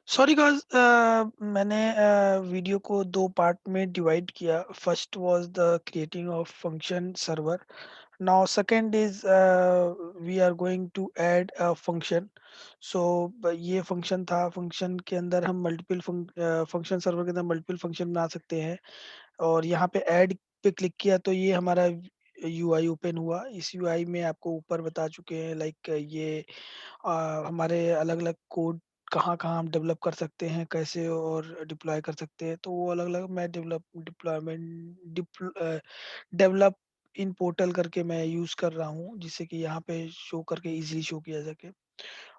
Sorry guys मैंने video को 2 part में डिवाइड किया। First was the creating of function server. Now second is we are going to add a function. So ब ये function था, function के अंदर हम फंक्शन सर्वर के अंदर मल्टीपल फंक्शन बना सकते हैं और यहाँ पे ऐड पे क्लिक किया तो ये हमारा यूआई ओपन हुआ। इस यूआई में आपको ऊपर बता चुके हैं लाइक ये हमारे अलग-अलग कोड कहाँ-कहाँ हम डेवलप कर सकते हैं, कैसे और डिप्लॉय कर सकते हैं, तो वो अलग-अलग मैं डेवलप इन पोर्टल करके मैं यूज़ कर रहा हूँ, जिससे कि यहाँ पे शो करके ईज़िली शो किया सके।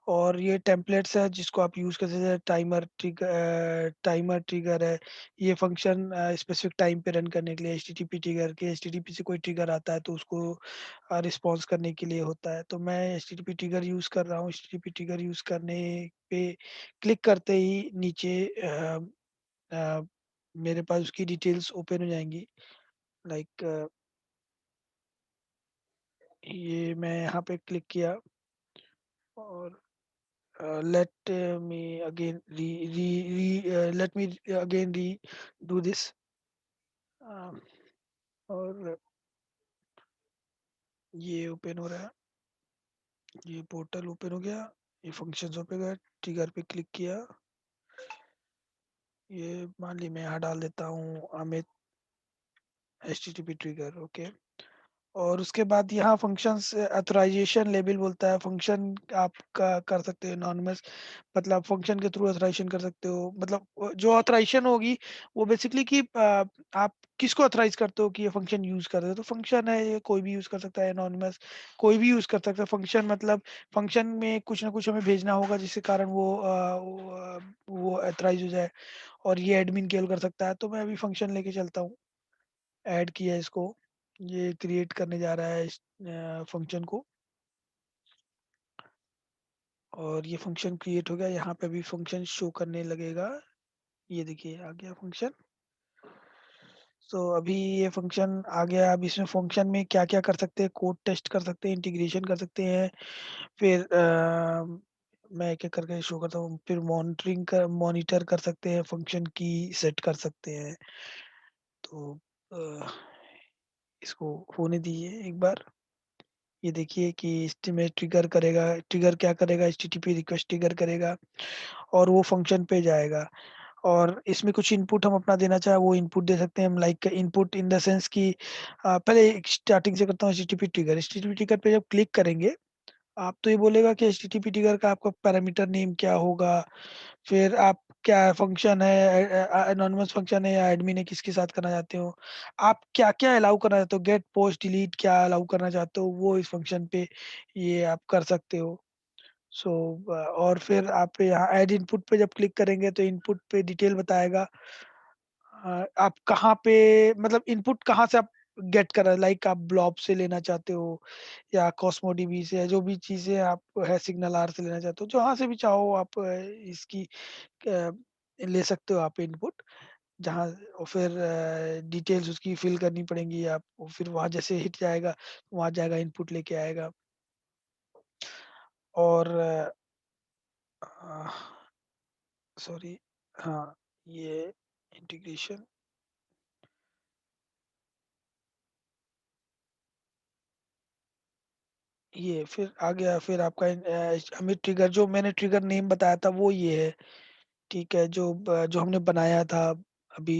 और ये टेम्पलेट्स है जिसको आप यूज़ कर सकते हैं, टाइमर ट्रिगर है। ये फंक्शन स्पेसिफिक टाइम पे रन करने के लिए एचटीटीपी ट्रिगर के एचटीटीपी से कोई ट्रिगर आता है तो उसको रिस्पॉन्स करने के लिए होता है। तो मैं एचटीटीपी ट्रिगर यूज़ कर रहा हूँ। एचटीटीपी ट्रिगर यूज़ करने पे क्लिक करते ही नीचे अ, मेरे पास उसकी डिटेल्स ओपन हो जाएँगी। लाइक ये मैं यहाँ पे क्लिक किया और let me again let me again redo this um, और ये ओपन हो रहा है। ये पोर्टल ओपन हो गया। ये फंक्शंस ओपन हो गया। ट्रिगर पे क्लिक किया। ये मान ली मैं यहाँ डाल देता हूँ अमित एचटीटीपी ट्रिगर ओके। और उसके बाद यहाँ फंक्शंस ऑथराइज़ेशन लेबल बोलता है, फंक्शन आपका कर सकते हो एनोनिमस। मतलब फंक्शन के थ्रू ऑथराइज़ेशन कर सकते हो। मतलब जो ऑथराइज़ेशन होगी वो बेसिकली कि आप किसको ऑथराइज़ करते हो कि ये फंक्शन यूज़ कर रहे हो। तो फंक्शन है ये कोई भी यूज़ कर सकता है, एनोनिमस कोई भी यूज़ कर सकता है। फंक्शन मतलब फंक्शन में कुछ ना कुछ हमें भेजना होगा जिसके कारण वो ऑथराइज़ हो जाए और ये एडमिन केवल कर सकता है। तो मैं अभी फंक्शन लेके चलता हूँ। ऐड किया इसको, ये क्रिएट करने जा रहा है इस फंक्शन को और ये फंक्शन क्रिएट हो गया। यहाँ पे भी फंक्शन शो करने लगेगा। ये देखिए आ गया फंक्शन। तो अभी ये फंक्शन आ गया। अब इसमें फंक्शन में क्या-क्या कर सकते हैं, कोड टेस्ट कर सकते हैं, इंटीग्रेशन कर सकते हैं। फिर मैं एक-एक करके शो करता हूँ। फिर मॉनिटर कर सकते हैं, फंक्शन की सेट कर सकते हैं। तो अ, इसको होने दीजिए एक बार। ये देखिए कि इसमें ट्रिगर क्या करेगा, एचटीटीपी रिक्वेस्ट ट्रिगर करेगा और वो फंक्शन पे जाएगा और इसमें कुछ इनपुट हम अपना देना चाहें वो इनपुट दे सकते हैं हम like input in the sense कि पहले एक स्टार्टिंग से करता हूँ एचटीटीपी ट्रिगर पे जब क्लिक करेंगे आप तो ये बोलेगा कि एचटीटीपी ट्रिगर का आपका पैरामीटर नेम क्या होगा, फिर आप क्या फंक्शन है एनोनिमस फंक्शन है या एडमिन है किसके साथ करना चाहते हो? आप क्या-क्या अलाउ करना चाहते हो? गेट, पोस्ट, डिलीट क्या अलाउ करना चाहते हो वो इस फंक्शन पे ये आप कर सकते हो। सो और फिर आप यहाँ ऐड इनपुट पे जब क्लिक करेंगे तो इनपुट पे डिटेल बताएगा। आप कहाँ पे मतलब इनपुट कहाँ से आप गेट कर रहे हैं लाइक आप ब्लॉब से लेना चाहते हो या कॉस्मोडीबी से जो भी चीज़ें आप है सिग्नल आर से लेना चाहते हो, जहाँ से भी चाहो आप इसकी अ, ले सकते हो आप इनपुट। जहाँ और फिर डिटेल्स उसकी फिल करनी पड़ेंगी आपको, फिर वहाँ जैसे हिट जाएगा, वहाँ जाएगा इनपुट लेके आएगा और अ, सॉरी हाँ, ये इंटीग्रेशन ये फिर आ गया फिर आपका हमें ट्रिगर जो मैंने ट्रिगर नेम बताया था वो ये है, ठीक है? जो हमने बनाया था अभी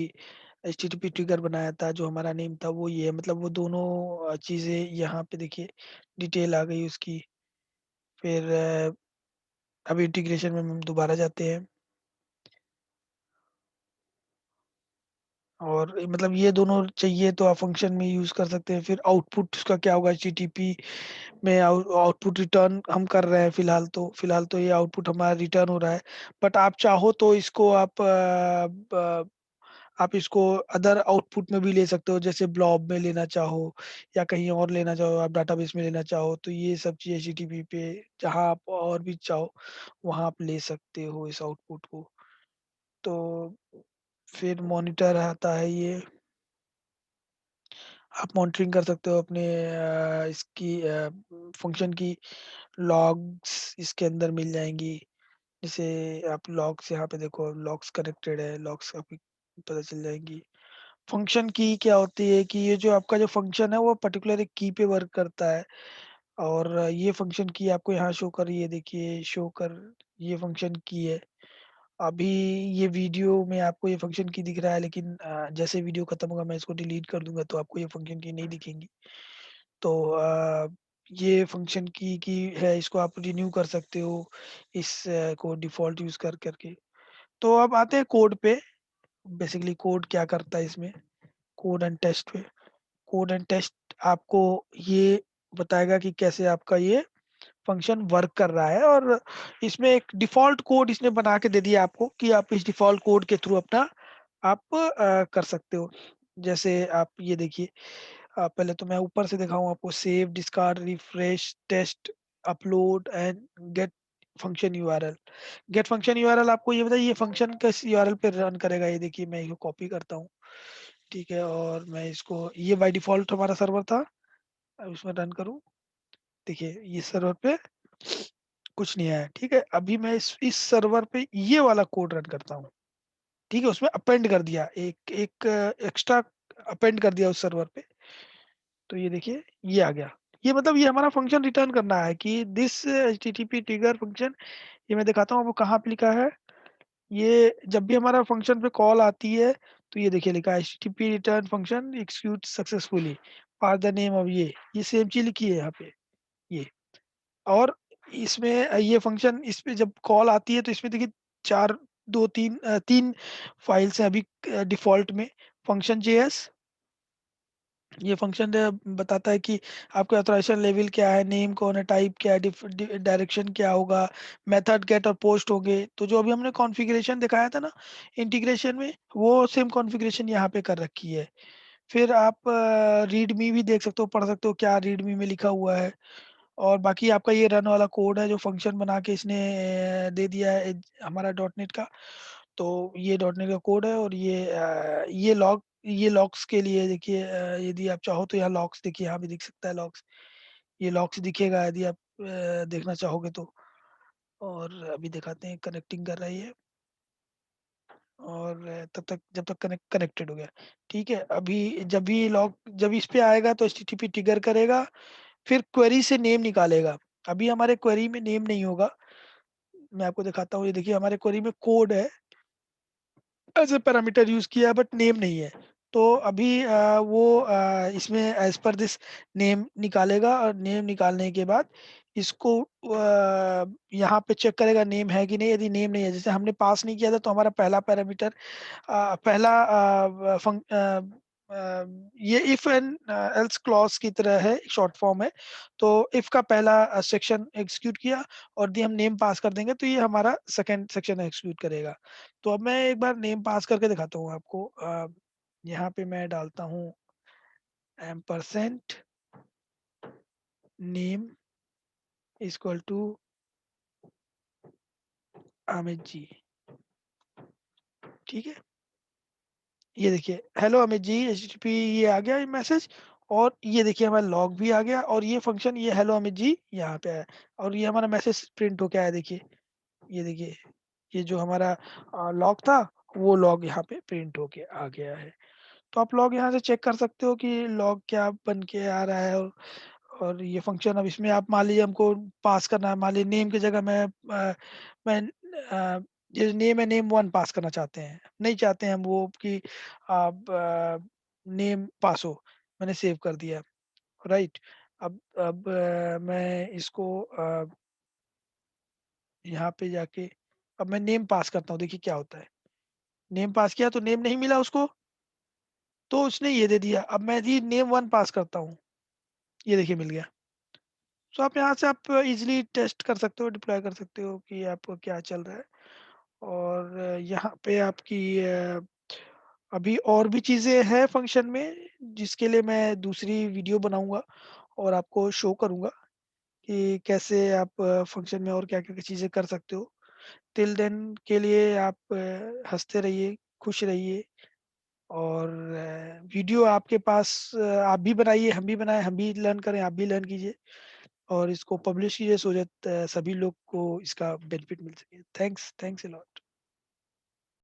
एचटीटीपी ट्रिगर बनाया था, जो हमारा नेम था वो ये है। मतलब वो दोनों चीज़ें यहाँ पे देखिए डिटेल आ गई उसकी। फिर अब इंटीग्रेशन में हम दोबारा जाते हैं और मतलब ये दोनों चाहिए तो आप फंक्शन में यूज़ कर सकते हैं। फिर आउटपुट उसका क्या होगा एचटीटीपी में आउटपुट रिटर्न हम कर रहे हैं फिलहाल तो ये आउटपुट हमारा रिटर्न हो रहा है। बट आप चाहो तो इसको आप इसको अदर आउटपुट में भी ले सकते हो, जैसे ब्लॉब में लेना चाहो या कहीं और लेना चाहो, आप डाटाबेस में लेना चाहो, तो ये सब चीज़ एचटीटीपी पे जहाँ आप और भी चाहो, वहाँ आप ले सकते हो इस आउटपुट को। तो फिर मॉनिटर आता है ये, आप मॉनिटरिंग कर सकते हो अपने इसकी फंक्शन की लॉग्स इसके अंदर मिल जाएँगी। जैसे आप लॉग्स यहाँ पे देखो, लॉग्स कनेक्टेड है, लॉग्स आपकी पता चल जाएँगी। फंक्शन की क्या होती है कि ये जो आपका जो फंक्शन है वो पर्टिकुलर एक की पे वर्क करता है, और ये फंक्शन की आपको यहाँ शो कर रही है, देखिए शो कर, ये फंक्शन की है। अभी ये वीडियो में आपको ये फंक्शन की दिख रहा है, लेकिन जैसे वीडियो खत्म होगा मैं इसको डिलीट कर दूँगा तो आपको ये फंक्शन की नहीं दिखेंगी। तो ये फंक्शन की है, इसको आप रिन्यू कर सकते हो इस को डिफ़ॉल्ट यूज़ करके। तो अब आते हैं कोड पे, बेसिकली कोड क्या करता है इसमें, कोड एंड टेस्ट पे। कोड एंड टेस्ट आपको ये बताएगा कि कैसे आपका ये फंक्शन वर्क कर रहा है, और इसमें एक डिफ़ॉल्ट कोड इसने बना के दे दिया आपको कि आप इस डिफ़ॉल्ट कोड के थ्रू अपना आप कर सकते हो। जैसे आप ये देखिए, पहले तो मैं ऊपर से दिखाऊँ आपको, save, discard, refresh, test, upload and get function URL. Get function URL आपको ये बताइए ये फंक्शन किस यूआरएल पे रन करेगा, ये देखिए मैं इसको कॉपी करता हूँ, ठीक है? और मैं इसको, ये बाय डिफ़ॉल्ट हमारा सर्वर था, अब इसमें रन करूँ, देखिए ये सर्वर पे कुछ नहीं आया, ठीक है? अभी मैं इस सर्वर पे ये वाला कोड रन करता हूँ, ठीक है? उसमें अपेंड कर दिया, एक एक एक्स्ट्रा अपेंड कर दिया उस सर्वर पे, तो ये देखिए ये आ गया। ये मतलब ये हमारा फंक्शन रिटर्न करना है कि दिस एचटीटीपी ट्रिगर फंक्शन, ये मैं दिखाता हूँ आपको कहाँ पे लिखा है। ये जब भी हमारा फंक्शन पे कॉल आती है, तो ये देखिए लिखा है HTTP return function execute successfully, pass the name of ये सेम चीज़ लिखी है यहाँ पे, ये। और इसमें ये फंक्शन, इस पे जब कॉल आती है तो इसमें देखिए 4 2-3 3 फाइल्स हैं अभी डिफ़ॉल्ट में। फंक्शन जेएस, ये फंक्शन बताता है कि आपका ऑथराइज़ेशन लेवल क्या है, नेम कौन है, टाइप क्या है, डायरेक्शन क्या होगा, मेथड गेट और पोस्ट होंगे। तो जो अभी हमने कॉन्फ़िगरेशन दिखाया था ना इंटीग्रेशन में, वो सेम कॉन्फ़िगरेशन यहाँ पे कर रखी है। फिर आप रीडमी भी देख सकते हो, पढ़ सकते हो क्या रीडमी में लिखा हुआ है। और बाकी आपका ये रन वाला कोड है जो फंक्शन बना के इसने दे दिया है हमारा डॉट नेट का। तो ये डॉट नेट का कोड है, और ये लॉक्स के लिए देखिए, यदि आप चाहो तो यहाँ लॉक्स देखिए, यहाँ भी दिख सकता है लॉक्स। ये लॉक्स दिखेगा यदि आप देखना चाहोगे तो। और अभी दिखाते हैं, कनेक्टिंग कर रहा है ये, और तब तक जब तक कनेक्टेड हो गया, ठीक है? अभी जब इस पे आएगा तो एचटीटीपी ट्रिगर करेगा, फिर क्वेरी से नेम निकालेगा। अभी हमारे क्वेरी में नेम नहीं होगा, मैं आपको दिखाता हूँ, ये देखिए हमारे क्वेरी में कोड है, एज़ अ पैरामीटर यूज़ किया है बट नेम नहीं है। तो अभी इसमें एज़ पर दिस नेम निकालेगा, और नेम निकालने के बाद इसको यहाँ पे चेक करेगा नेम है कि नहीं। यदि नेम नहीं है, जैसे हमने पास नहीं किया था, तो हमारा पहला पैरामीटर पहला ये इफ एंड एल्स क्लॉज़ की तरह है, शॉर्ट फॉर्म है। तो इफ का पहला सेक्शन एग्ज़ीक्यूट किया, और यदि हम नेम पास कर देंगे तो ये हमारा सेकंड सेक्शन एग्ज़ीक्यूट करेगा। तो अब मैं एक बार नेम पास करके दिखाता हूँ आपको। यहाँ पे मैं डालता हूँ ampersand name is equal to Amit ji, ठीक है? ये देखिए, हेलो अमित जी, एचटीटीपी ये आ गया ये मैसेज, और ये देखिए हमारा लॉग भी आ गया, और ये फंक्शन ये हेलो अमित जी यहाँ पे आया, और ये हमारा मैसेज प्रिंट होके आया, देखिए। ये देखिए, ये जो हमारा लॉग था, वो लॉग यहाँ पे प्रिंट होके आ गया है। तो आप लॉग यहाँ से चेक कर सकते हो कि लॉग क्या बन के आ रहा है। और ये फंक्शन, अब इसमें आप मान लीजिए हमको पास करना है, मान लीजिए नेम की जगह मैं ये नेम है, नेम 1 पास करना चाहते हैं। नहीं चाहते हैं हम वो कि आप नेम पास हो, मैंने सेव कर दिया, राइट? अब मैं इसको यहाँ पे जाके अब मैं नेम पास करता हूँ, देखिए क्या होता है। नेम पास किया तो नेम नहीं मिला उसको, तो उसने ये दे दिया। अब मैं यदि नेम 1 पास करता हूँ, ये देखिए मिल गया। सो आप यहाँ से आप इज़िली टेस्ट कर सकते हो, डिप्लॉय कर सकते हो कि आपको क्या चल रहा है। और यहाँ पे आपकी अभी और भी चीज़ें हैं फ़ंक्शन में, जिसके लिए मैं दूसरी वीडियो बनाऊँगा और आपको शो करूँगा कि कैसे आप फ़ंक्शन में और क्या-क्या चीज़ें कर सकते हो। टिल देन के लिए आप हँसते रहिए, खुश रहिए, और वीडियो आपके पास आप भी बनाइए, हम भी बनाएँ, हम भी लर्न करें, आप भी लर्न कीजिए। और इसको पब्लिश कीजिए सो दैट सभी लोग को इसका बेनिफिट मिल सके। Thanks thanks a lot.